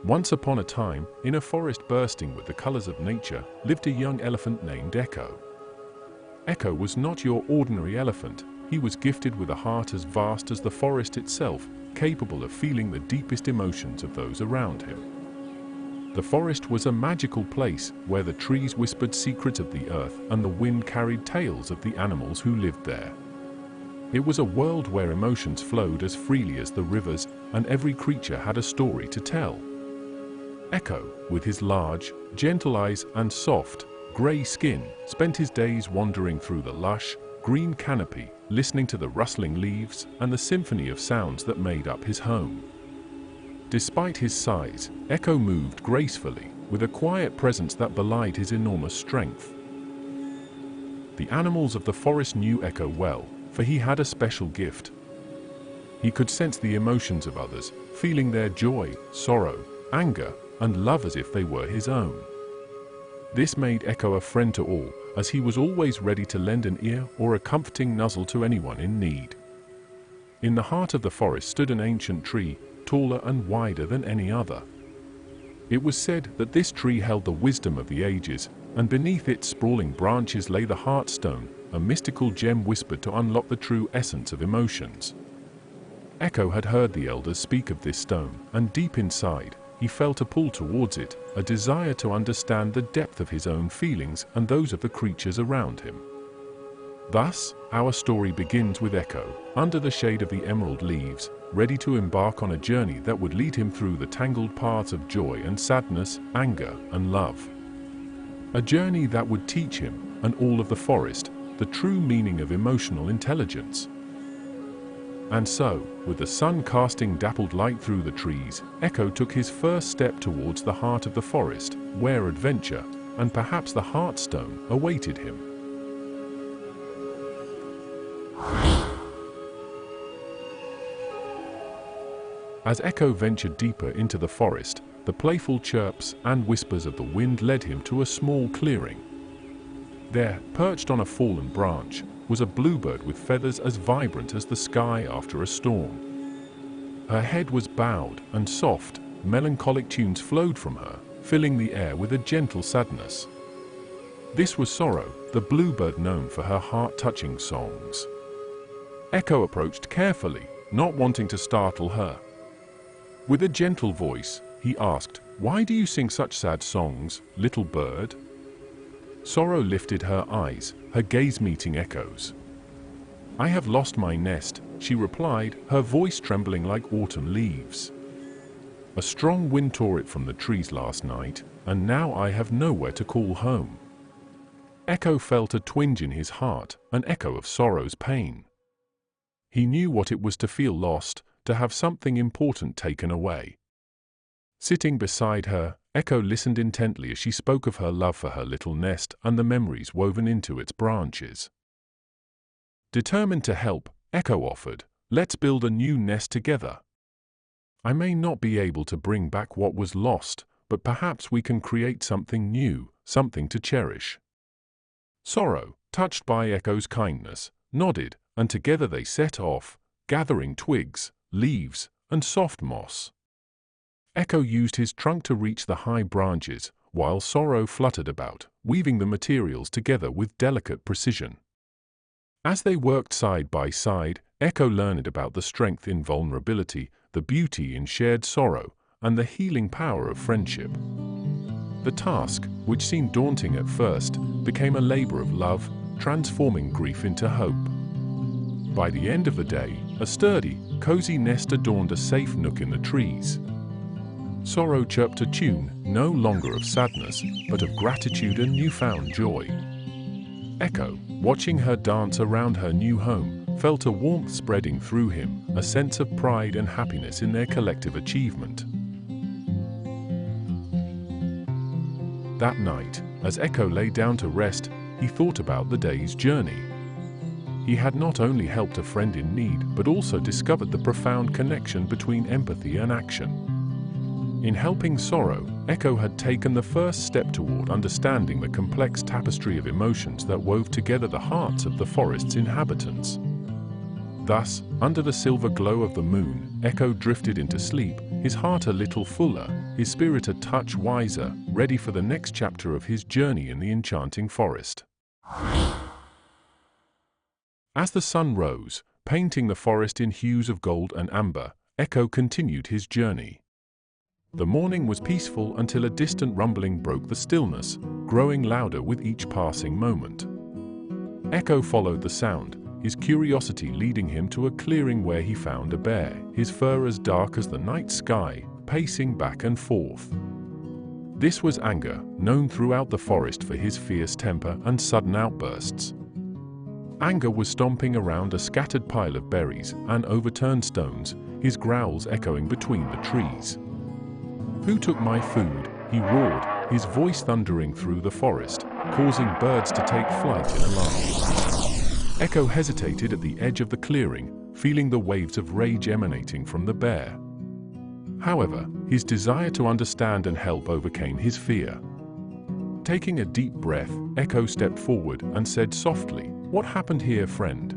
Once upon a time, in a forest bursting with the colors of nature, lived a young elephant named Echo. Echo was not your ordinary elephant. He was gifted with a heart as vast as the forest itself, capable of feeling the deepest emotions of those around him. The forest was a magical place where the trees whispered secrets of the earth and the wind carried tales of the animals who lived there. It was a world where emotions flowed as freely as the rivers, and every creature had a story to tell. Echo, with his large, gentle eyes and soft, grey skin, spent his days wandering through the lush, green canopy, listening to the rustling leaves and the symphony of sounds that made up his home. Despite his size, Echo moved gracefully, with a quiet presence that belied his enormous strength. The animals of the forest knew Echo well, for he had a special gift. He could sense the emotions of others, feeling their joy, sorrow, anger, and love as if they were his own. This made Echo a friend to all, as he was always ready to lend an ear or a comforting nuzzle to anyone in need. In the heart of the forest stood an ancient tree, taller and wider than any other. It was said that this tree held the wisdom of the ages, and beneath its sprawling branches lay the Heartstone, a mystical gem whispered to unlock the true essence of emotions. Echo had heard the elders speak of this stone, and deep inside, he felt a pull towards it, a desire to understand the depth of his own feelings and those of the creatures around him. Thus, our story begins with Echo, under the shade of the emerald leaves, ready to embark on a journey that would lead him through the tangled paths of joy and sadness, anger and love. A journey that would teach him, and all of the forest, the true meaning of emotional intelligence. And so, with the sun casting dappled light through the trees, Echo took his first step towards the heart of the forest, where adventure, and perhaps the Heartstone, awaited him. As Echo ventured deeper into the forest, the playful chirps and whispers of the wind led him to a small clearing. There, perched on a fallen branch, was a bluebird with feathers as vibrant as the sky after a storm. Her head was bowed and soft, melancholic tunes flowed from her, filling the air with a gentle sadness. This was Sorrow, the bluebird known for her heart-touching songs. Echo approached carefully, not wanting to startle her. With a gentle voice, he asked, "Why do you sing such sad songs, little bird?" Sorrow lifted her eyes, her gaze meeting Echo's. "I have lost my nest," she replied, her voice trembling like autumn leaves. "A strong wind tore it from the trees last night, and now I have nowhere to call home." Echo felt a twinge in his heart, an echo of Sorrow's pain. He knew what it was to feel lost, to have something important taken away. Sitting beside her, Echo listened intently as she spoke of her love for her little nest and the memories woven into its branches. Determined to help, Echo offered, "Let's build a new nest together. I may not be able to bring back what was lost, but perhaps we can create something new, something to cherish." Sorrow, touched by Echo's kindness, nodded, and together they set off, gathering twigs, leaves, and soft moss. Echo used his trunk to reach the high branches, while Sorrow fluttered about, weaving the materials together with delicate precision. As they worked side by side, Echo learned about the strength in vulnerability, the beauty in shared sorrow, and the healing power of friendship. The task, which seemed daunting at first, became a labor of love, transforming grief into hope. By the end of the day, a sturdy, cozy nest adorned a safe nook in the trees. Sorrow chirped a tune, no longer of sadness, but of gratitude and newfound joy. Echo, watching her dance around her new home, felt a warmth spreading through him, a sense of pride and happiness in their collective achievement. That night, as Echo lay down to rest, he thought about the day's journey. He had not only helped a friend in need, but also discovered the profound connection between empathy and action. In helping Sorrow, Echo had taken the first step toward understanding the complex tapestry of emotions that wove together the hearts of the forest's inhabitants. Thus, under the silver glow of the moon, Echo drifted into sleep, his heart a little fuller, his spirit a touch wiser, ready for the next chapter of his journey in the enchanting forest. As the sun rose, painting the forest in hues of gold and amber, Echo continued his journey. The morning was peaceful until a distant rumbling broke the stillness, growing louder with each passing moment. Echo followed the sound, his curiosity leading him to a clearing where he found a bear, his fur as dark as the night sky, pacing back and forth. This was Anger, known throughout the forest for his fierce temper and sudden outbursts. Anger was stomping around a scattered pile of berries and overturned stones, his growls echoing between the trees. "Who took my food?" he roared, his voice thundering through the forest, causing birds to take flight in alarm. Echo hesitated at the edge of the clearing, feeling the waves of rage emanating from the bear. However, his desire to understand and help overcame his fear. Taking a deep breath, Echo stepped forward and said softly, "What happened here, friend?"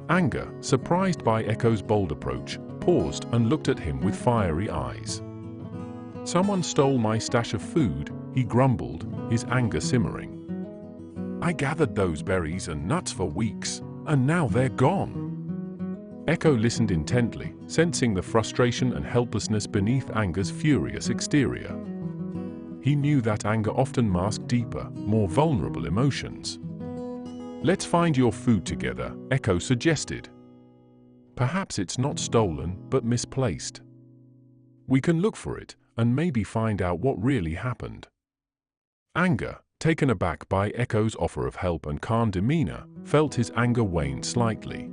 Anger, surprised by Echo's bold approach, paused and looked at him with fiery eyes. "Someone stole my stash of food," he grumbled, his anger simmering. "I gathered those berries and nuts for weeks, and now they're gone." Echo listened intently, sensing the frustration and helplessness beneath Anger's furious exterior. He knew that anger often masked deeper, more vulnerable emotions. "Let's find your food together," Echo suggested. "Perhaps it's not stolen, but misplaced. We can look for it, and maybe find out what really happened." Anger, taken aback by Echo's offer of help and calm demeanor, felt his anger wane slightly.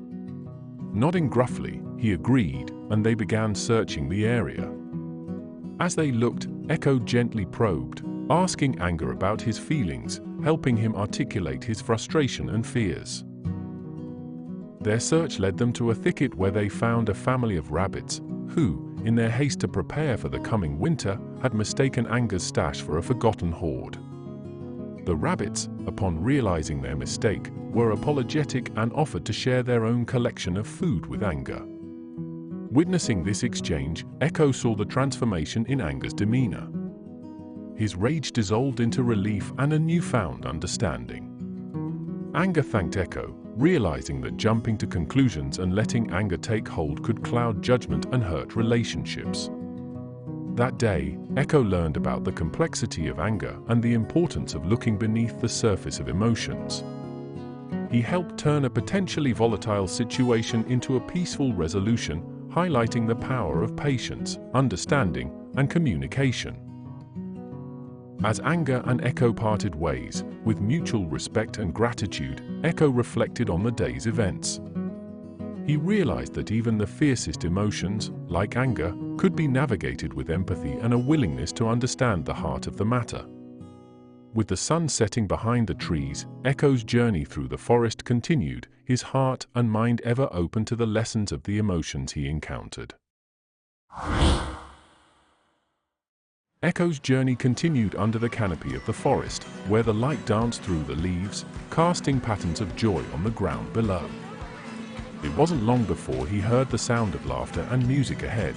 Nodding gruffly, he agreed, and they began searching the area. As they looked, Echo gently probed, asking Anger about his feelings, helping him articulate his frustration and fears. Their search led them to a thicket where they found a family of rabbits, who, in their haste to prepare for the coming winter, had mistaken Anger's stash for a forgotten hoard. The rabbits, upon realizing their mistake, were apologetic and offered to share their own collection of food with Anger. Witnessing this exchange, Echo saw the transformation in Anger's demeanor. His rage dissolved into relief and a newfound understanding. Anger thanked Echo, realizing that jumping to conclusions and letting anger take hold could cloud judgment and hurt relationships. That day, Echo learned about the complexity of anger and the importance of looking beneath the surface of emotions. He helped turn a potentially volatile situation into a peaceful resolution, highlighting the power of patience, understanding, and communication. As Anger and Echo parted ways, with mutual respect and gratitude, Echo reflected on the day's events. He realized that even the fiercest emotions, like anger, could be navigated with empathy and a willingness to understand the heart of the matter. With the sun setting behind the trees, Echo's journey through the forest continued, his heart and mind ever open to the lessons of the emotions he encountered. Echo's journey continued under the canopy of the forest, where the light danced through the leaves, casting patterns of joy on the ground below. It wasn't long before he heard the sound of laughter and music ahead.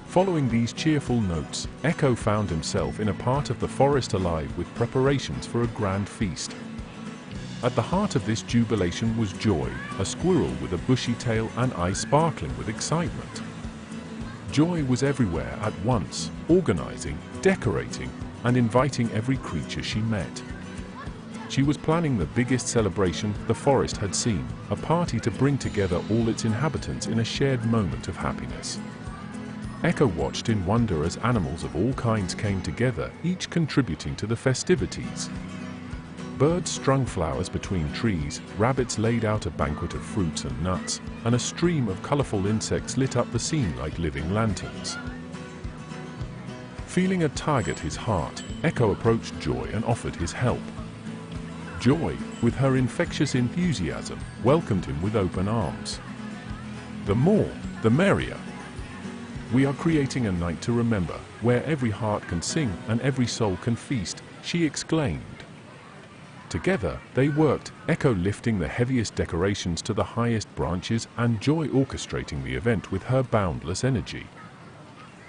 Following these cheerful notes, Echo found himself in a part of the forest alive with preparations for a grand feast. At the heart of this jubilation was Joy, a squirrel with a bushy tail and eyes sparkling with excitement. Joy was everywhere at once, organizing, decorating, and inviting every creature she met. She was planning the biggest celebration the forest had seen, a party to bring together all its inhabitants in a shared moment of happiness. Echo watched in wonder as animals of all kinds came together, each contributing to the festivities. Birds strung flowers between trees, rabbits laid out a banquet of fruits and nuts, and a stream of colorful insects lit up the scene like living lanterns. Feeling a tug at his heart, Echo approached Joy and offered his help. Joy, with her infectious enthusiasm, welcomed him with open arms. "The more, the merrier. We are creating a night to remember, where every heart can sing and every soul can feast," she exclaimed. Together, they worked, Echo lifting the heaviest decorations to the highest branches and Joy orchestrating the event with her boundless energy.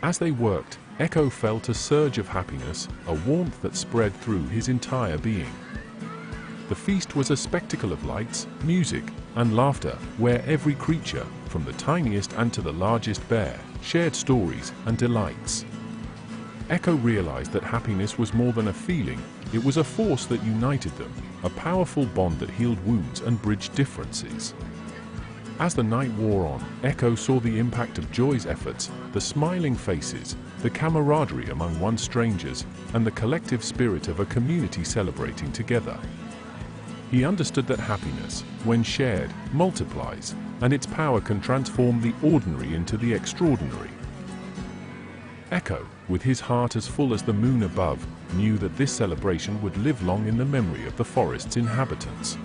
As they worked, Echo felt a surge of happiness, a warmth that spread through his entire being. The feast was a spectacle of lights, music, and laughter, where every creature, from the tiniest ant to the largest bear, shared stories and delights. Echo realized that happiness was more than a feeling, it was a force that united them, a powerful bond that healed wounds and bridged differences. As the night wore on, Echo saw the impact of Joy's efforts, the smiling faces, the camaraderie among strangers, and the collective spirit of a community celebrating together. He understood that happiness, when shared, multiplies, and its power can transform the ordinary into the extraordinary. Echo, with his heart as full as the moon above, knew that this celebration would live long in the memory of the forest's inhabitants.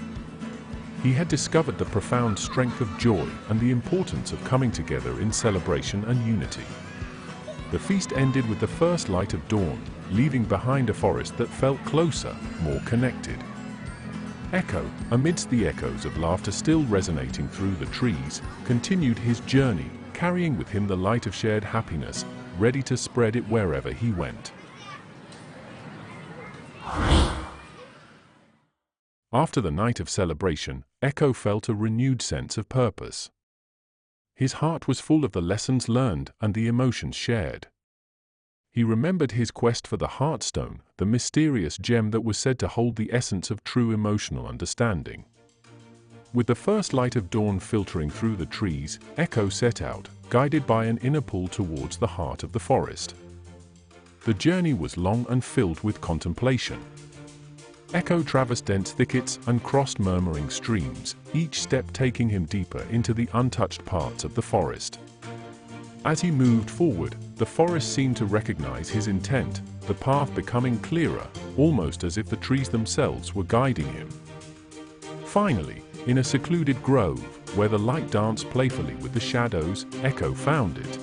He had discovered the profound strength of joy and the importance of coming together in celebration and unity. The feast ended with the first light of dawn, leaving behind a forest that felt closer, more connected. Echo, amidst the echoes of laughter still resonating through the trees, continued his journey, carrying with him the light of shared happiness, ready to spread it wherever he went. After the night of celebration, Echo felt a renewed sense of purpose. His heart was full of the lessons learned and the emotions shared. He remembered his quest for the Heartstone, the mysterious gem that was said to hold the essence of true emotional understanding. With the first light of dawn filtering through the trees, Echo set out, guided by an inner pull towards the heart of the forest. The journey was long and filled with contemplation. Echo traversed dense thickets and crossed murmuring streams, each step taking him deeper into the untouched parts of the forest. As he moved forward, the forest seemed to recognize his intent, the path becoming clearer, almost as if the trees themselves were guiding him. Finally, in a secluded grove, where the light danced playfully with the shadows, Echo found it.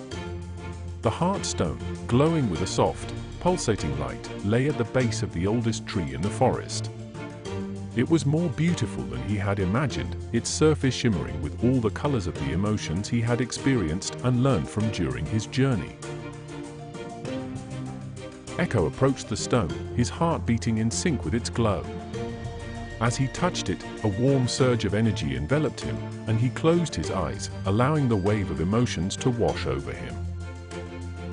The Heartstone, glowing with a soft, pulsating light, lay at the base of the oldest tree in the forest. It was more beautiful than he had imagined, its surface shimmering with all the colors of the emotions he had experienced and learned from during his journey. Echo approached the stone, his heart beating in sync with its glow. As he touched it, a warm surge of energy enveloped him, and he closed his eyes, allowing the wave of emotions to wash over him.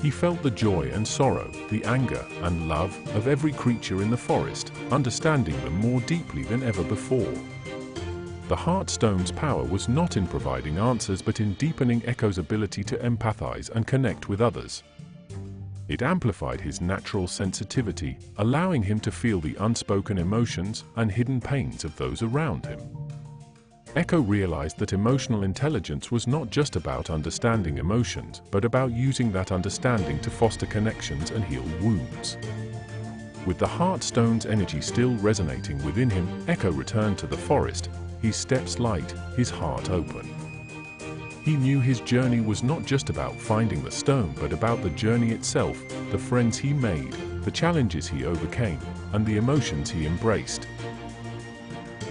He felt the joy and sorrow, the anger and love of every creature in the forest, understanding them more deeply than ever before. The Heartstone's power was not in providing answers but in deepening Echo's ability to empathize and connect with others. It amplified his natural sensitivity, allowing him to feel the unspoken emotions and hidden pains of those around him. Echo realized that emotional intelligence was not just about understanding emotions, but about using that understanding to foster connections and heal wounds. With the Heartstone's energy still resonating within him, Echo returned to the forest, his steps light, his heart open. He knew his journey was not just about finding the stone but about the journey itself, the friends he made, the challenges he overcame, and the emotions he embraced.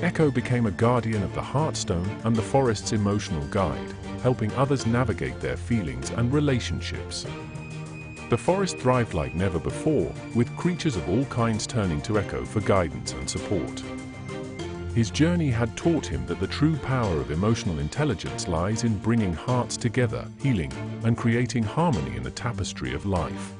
Echo became a guardian of the Heartstone and the forest's emotional guide, helping others navigate their feelings and relationships. The forest thrived like never before, with creatures of all kinds turning to Echo for guidance and support. His journey had taught him that the true power of emotional intelligence lies in bringing hearts together, healing, and creating harmony in the tapestry of life.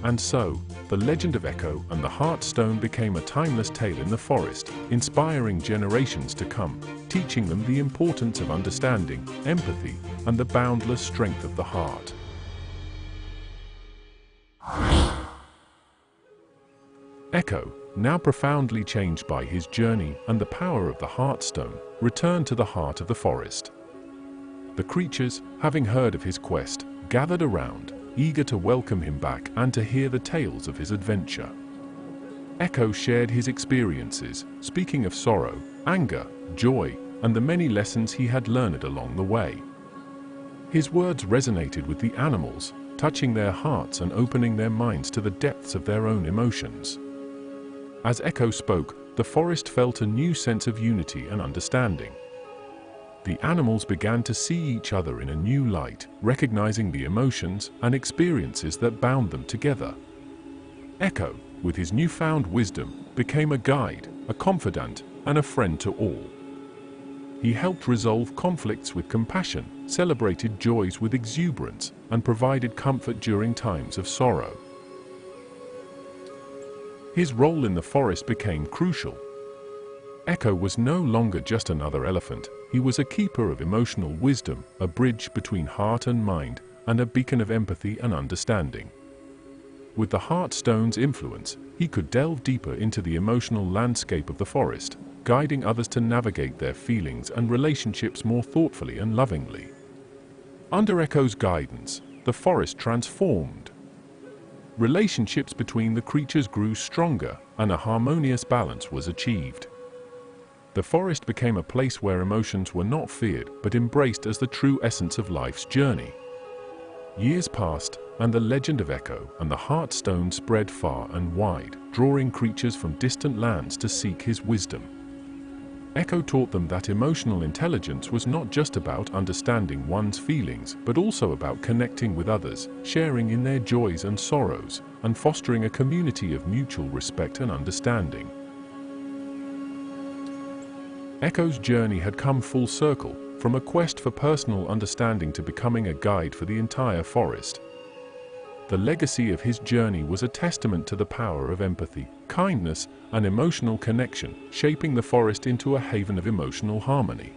And so, the legend of Echo and the Heartstone became a timeless tale in the forest, inspiring generations to come, teaching them the importance of understanding, empathy, and the boundless strength of the heart. Echo, now profoundly changed by his journey and the power of the Heartstone, returned to the heart of the forest. The creatures, having heard of his quest, gathered around, eager to welcome him back and to hear the tales of his adventure. Echo shared his experiences, speaking of sorrow, anger, joy, and the many lessons he had learned along the way. His words resonated with the animals, touching their hearts and opening their minds to the depths of their own emotions. As Echo spoke, the forest felt a new sense of unity and understanding. The animals began to see each other in a new light, recognizing the emotions and experiences that bound them together. Echo, with his newfound wisdom, became a guide, a confidant, and a friend to all. He helped resolve conflicts with compassion, celebrated joys with exuberance, and provided comfort during times of sorrow. His role in the forest became crucial. Echo was no longer just another elephant. He was a keeper of emotional wisdom, a bridge between heart and mind, and a beacon of empathy and understanding. With the Heartstone's influence, he could delve deeper into the emotional landscape of the forest, guiding others to navigate their feelings and relationships more thoughtfully and lovingly. Under Echo's guidance, the forest transformed. Relationships between the creatures grew stronger, and a harmonious balance was achieved. The forest became a place where emotions were not feared but embraced as the true essence of life's journey. Years passed, and the legend of Echo and the Heartstone spread far and wide, drawing creatures from distant lands to seek his wisdom. Echo taught them that emotional intelligence was not just about understanding one's feelings, but also about connecting with others, sharing in their joys and sorrows, and fostering a community of mutual respect and understanding. Echo's journey had come full circle, from a quest for personal understanding to becoming a guide for the entire forest. The legacy of his journey was a testament to the power of empathy, kindness, and emotional connection, shaping the forest into a haven of emotional harmony.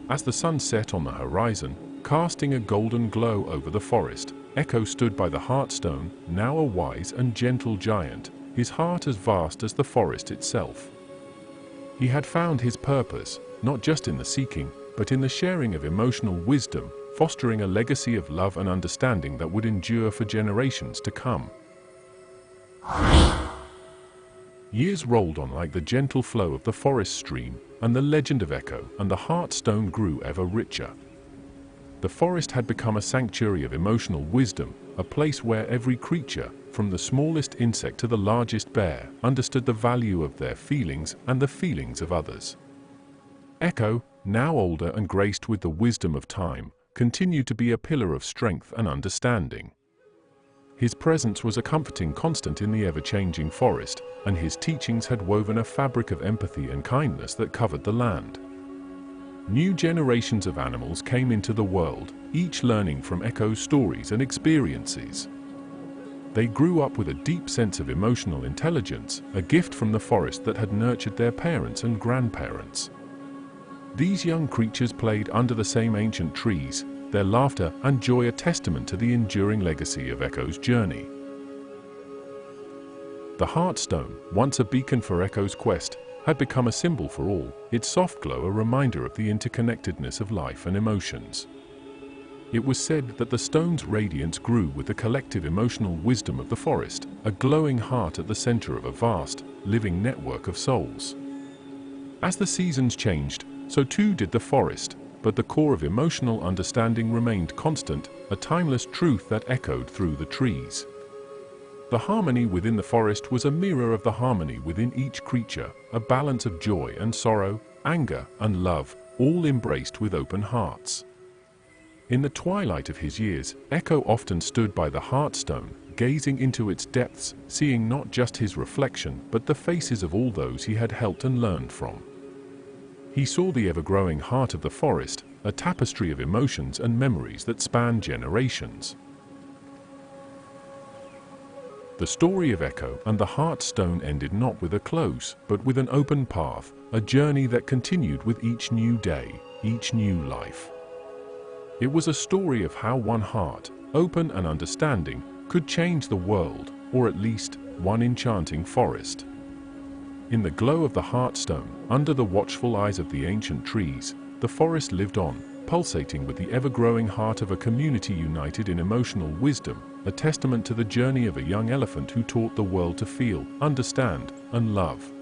As the sun set on the horizon, casting a golden glow over the forest, Echo stood by the Heartstone, now a wise and gentle giant, his heart as vast as the forest itself. He had found his purpose, not just in the seeking, but in the sharing of emotional wisdom, fostering a legacy of love and understanding that would endure for generations to come. Years rolled on like the gentle flow of the forest stream, and the legend of Echo and the Heartstone grew ever richer. The forest had become a sanctuary of emotional wisdom, a place where every creature, from the smallest insect to the largest bear, understood the value of their feelings and the feelings of others. Echo, now older and graced with the wisdom of time, continued to be a pillar of strength and understanding. His presence was a comforting constant in the ever-changing forest, and his teachings had woven a fabric of empathy and kindness that covered the land. New generations of animals came into the world, each learning from Echo's stories and experiences. They grew up with a deep sense of emotional intelligence, a gift from the forest that had nurtured their parents and grandparents. These young creatures played under the same ancient trees, their laughter and joy a testament to the enduring legacy of Echo's journey. The Heartstone, once a beacon for Echo's quest, had become a symbol for all, its soft glow a reminder of the interconnectedness of life and emotions. It was said that the stone's radiance grew with the collective emotional wisdom of the forest, a glowing heart at the center of a vast, living network of souls. As the seasons changed, so too did the forest, but the core of emotional understanding remained constant, a timeless truth that echoed through the trees. The harmony within the forest was a mirror of the harmony within each creature, a balance of joy and sorrow, anger and love, all embraced with open hearts. In the twilight of his years, Echo often stood by the Heartstone, gazing into its depths, seeing not just his reflection, but the faces of all those he had helped and learned from. He saw the ever-growing heart of the forest, a tapestry of emotions and memories that spanned generations. The story of Echo and the Heartstone ended not with a close, but with an open path, a journey that continued with each new day, each new life. It was a story of how one heart, open and understanding, could change the world, or at least one enchanting forest. In the glow of the Heartstone, under the watchful eyes of the ancient trees, the forest lived on, pulsating with the ever-growing heart of a community united in emotional wisdom, a testament to the journey of a young elephant who taught the world to feel, understand, and love.